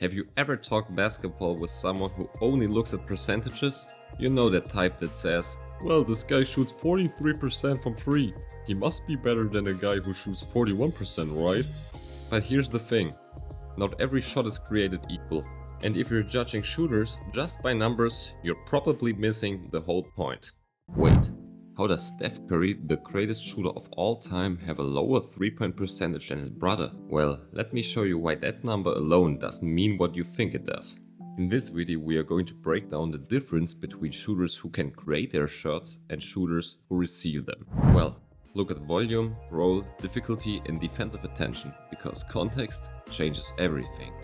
Have you ever talked basketball with someone who only looks at percentages? You know that type that says, well, this guy shoots 43% from 3. He must be better than a guy who shoots 41%, right? But here's the thing. Not every shot is created equal. And if you're judging shooters just by numbers, you're probably missing the whole point. Wait, how does Steph Curry, the greatest shooter of all time, have a lower 3-point percentage than his brother? Well, let me show you why that number alone doesn't mean what you think it does. In this video we are going to break down the difference between shooters who can create their shots and shooters who receive them. Well, look at volume, role, difficulty and defensive attention, because context changes everything.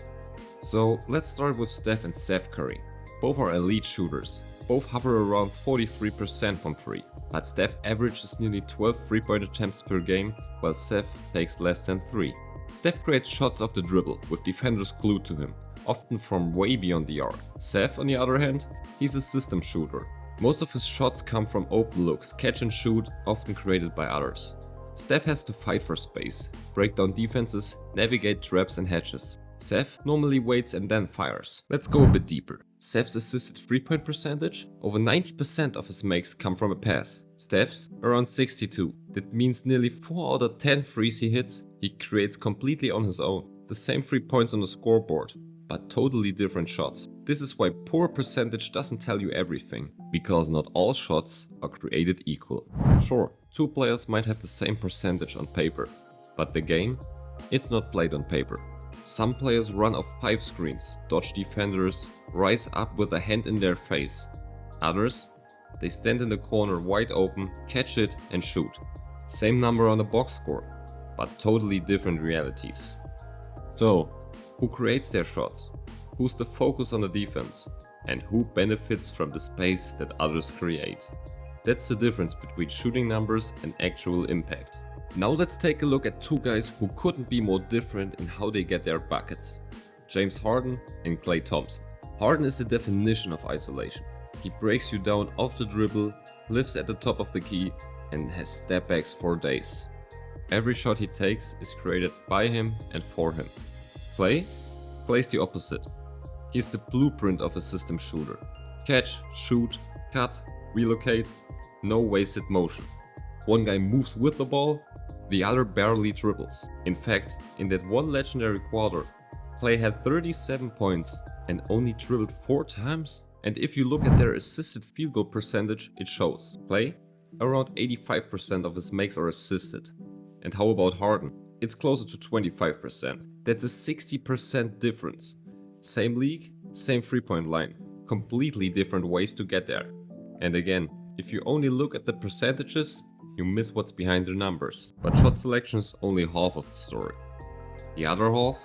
So let's start with Steph and Seth Curry. Both are elite shooters. Both hover around 43% from 3, but Steph averages nearly 12 3-point attempts per game, while Seth takes less than 3. Steph creates shots off the dribble, with defenders glued to him, often from way beyond the arc. Seth, on the other hand, he's a system shooter. Most of his shots come from open looks, catch and shoot, often created by others. Steph has to fight for space, break down defenses, navigate traps and hedges. Seth normally waits and then fires. Let's go a bit deeper. Seth's assisted 3-point percentage, over 90% of his makes come from a pass. Steph's around 62. That means nearly 4 out of 10 threes he hits, he creates completely on his own. The same 3 points on the scoreboard, but totally different shots. This is why poor percentage doesn't tell you everything, because not all shots are created equal. Sure, 2 players might have the same percentage on paper, but the game, it's not played on paper. Some players run off 5 screens, dodge defenders, rise up with a hand in their face. Others, they stand in the corner wide open, catch it and shoot. Same number on the box score, but totally different realities. So, who creates their shots? Who's the focus on the defense? And who benefits from the space that others create? That's the difference between shooting numbers and actual impact. Now let's take a look at 2 guys who couldn't be more different in how they get their buckets. James Harden and Klay Thompson. Harden is the definition of isolation. He breaks you down off the dribble, lives at the top of the key and has step backs for days. Every shot he takes is created by him and for him. Klay's the opposite. He's the blueprint of a system shooter. Catch, shoot, cut, relocate, no wasted motion. One guy moves with the ball, the other barely dribbles. In fact, in that one legendary quarter, Klay had 37 points and only dribbled 4 times. And if you look at their assisted field goal percentage, it shows. Klay, around 85% of his makes are assisted. And how about Harden? It's closer to 25%. That's a 60% difference. Same league, same 3-point line. Completely different ways to get there. And again, if you only look at the percentages, you miss what's behind the numbers. But shot selection is only half of the story. The other half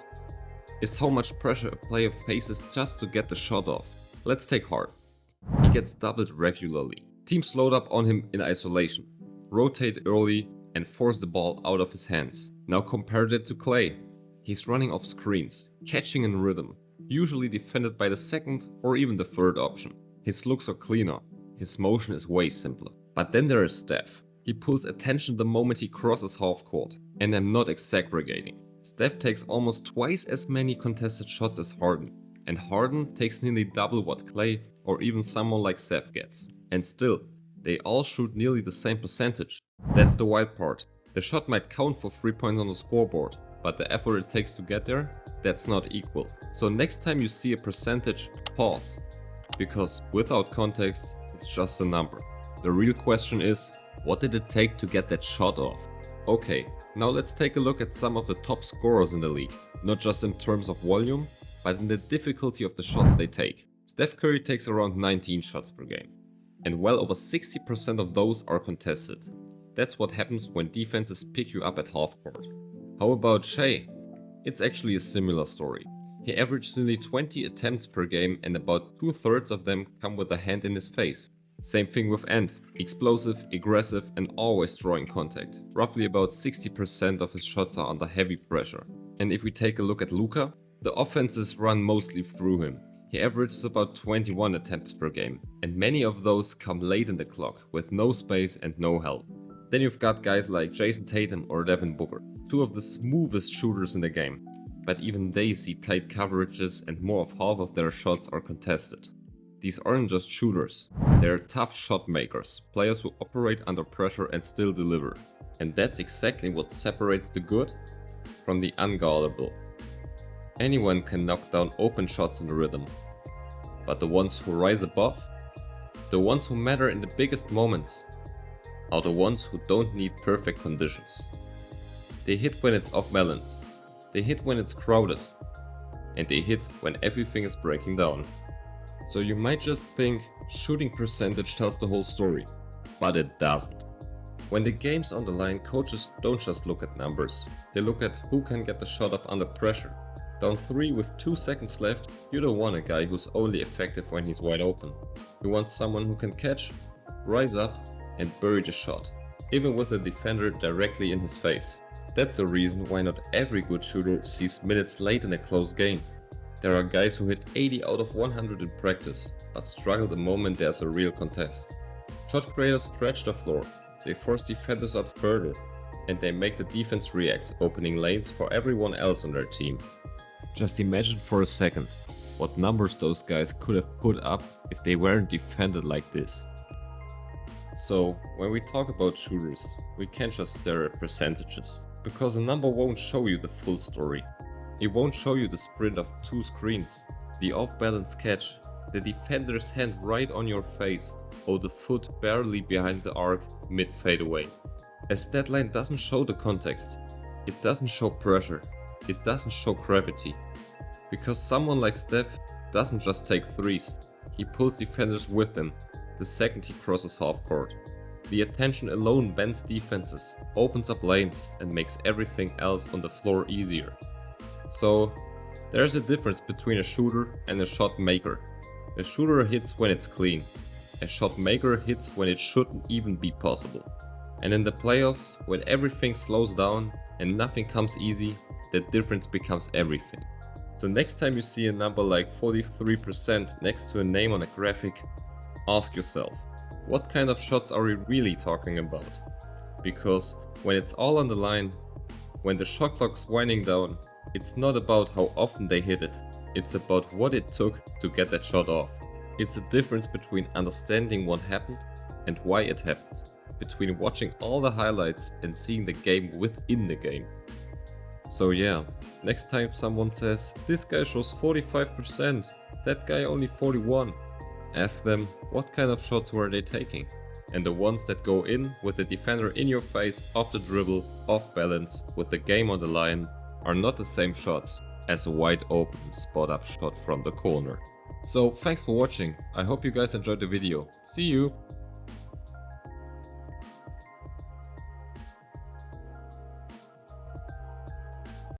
is how much pressure a player faces just to get the shot off. Let's take Harden. He gets doubled regularly. Teams load up on him in isolation, rotate early and force the ball out of his hands. Now compare that to Klay. He's running off screens, catching in rhythm, usually defended by the second or even the third option. His looks are cleaner, his motion is way simpler. But then there is Steph. He pulls attention the moment he crosses half court. And I'm not exaggerating. Steph takes almost twice as many contested shots as Harden. And Harden takes nearly double what Klay or even someone like Seth gets. And still, they all shoot nearly the same percentage. That's the wild part. The shot might count for 3 points on the scoreboard, but the effort it takes to get there, that's not equal. So next time you see a percentage, pause. Because without context, it's just a number. The real question is, what did it take to get that shot off? Okay, now let's take a look at some of the top scorers in the league. Not just in terms of volume, but in the difficulty of the shots they take. Steph Curry takes around 19 shots per game. And well over 60% of those are contested. That's what happens when defenses pick you up at half court. How about Shai? It's actually a similar story. He averages nearly 20 attempts per game and about 2/3 of them come with a hand in his face. Same thing with Ant. Explosive, aggressive and always drawing contact. Roughly about 60% of his shots are under heavy pressure. And if we take a look at Luka, the offenses run mostly through him. He averages about 21 attempts per game, and many of those come late in the clock with no space and no help. Then you've got guys like Jason Tatum or Devin Booker, 2 of the smoothest shooters in the game. but even they see tight coverages and more of half of their shots are contested. These aren't just shooters, they're tough shot makers, players who operate under pressure and still deliver. And that's exactly what separates the good from the unguardable. Anyone can knock down open shots in the rhythm, but the ones who rise above, the ones who matter in the biggest moments, are the ones who don't need perfect conditions. They hit when it's off balance, they hit when it's crowded, and they hit when everything is breaking down. So you might just think shooting percentage tells the whole story, but it doesn't. When the game's on the line, coaches don't just look at numbers, they look at who can get the shot off under pressure. Down 3 with 2 seconds left, you don't want a guy who's only effective when he's wide open. You want someone who can catch, rise up and bury the shot, even with the defender directly in his face. That's the reason why not every good shooter sees minutes late in a close game. There are guys who hit 80 out of 100 in practice, but struggle the moment there's a real contest. Shot creators stretch the floor, they force defenders out further, and they make the defense react, opening lanes for everyone else on their team. Just imagine for a second what numbers those guys could have put up if they weren't defended like this. So, when we talk about shooters, we can't just stare at percentages, because a number won't show you the full story. It won't show you the sprint of 2 screens, the off-balance catch, the defender's hand right on your face, or the foot barely behind the arc mid-fadeaway. A stat line doesn't show the context, it doesn't show pressure, it doesn't show gravity. Because someone like Steph doesn't just take threes, he pulls defenders with him the second he crosses half court. The attention alone bends defenses, opens up lanes and makes everything else on the floor easier. So there's a difference between a shooter and a shot maker. A shooter hits when it's clean, a shot maker hits when it shouldn't even be possible. And in the playoffs, when everything slows down and nothing comes easy, the difference becomes everything. So next time you see a number like 43% next to a name on a graphic, ask yourself, what kind of shots are we really talking about? Because when it's all on the line, when the shot clock's winding down, it's not about how often they hit it, it's about what it took to get that shot off. It's a difference between understanding what happened and why it happened, between watching all the highlights and seeing the game within the game. So yeah, next time someone says, this guy shows 45%, that guy only 41, ask them what kind of shots were they taking. And the ones that go in with the defender in your face, off the dribble, off balance, with the game on the line, are not the same shots as a wide open spot up shot from the corner. So thanks for watching, I hope you guys enjoyed the video, see you!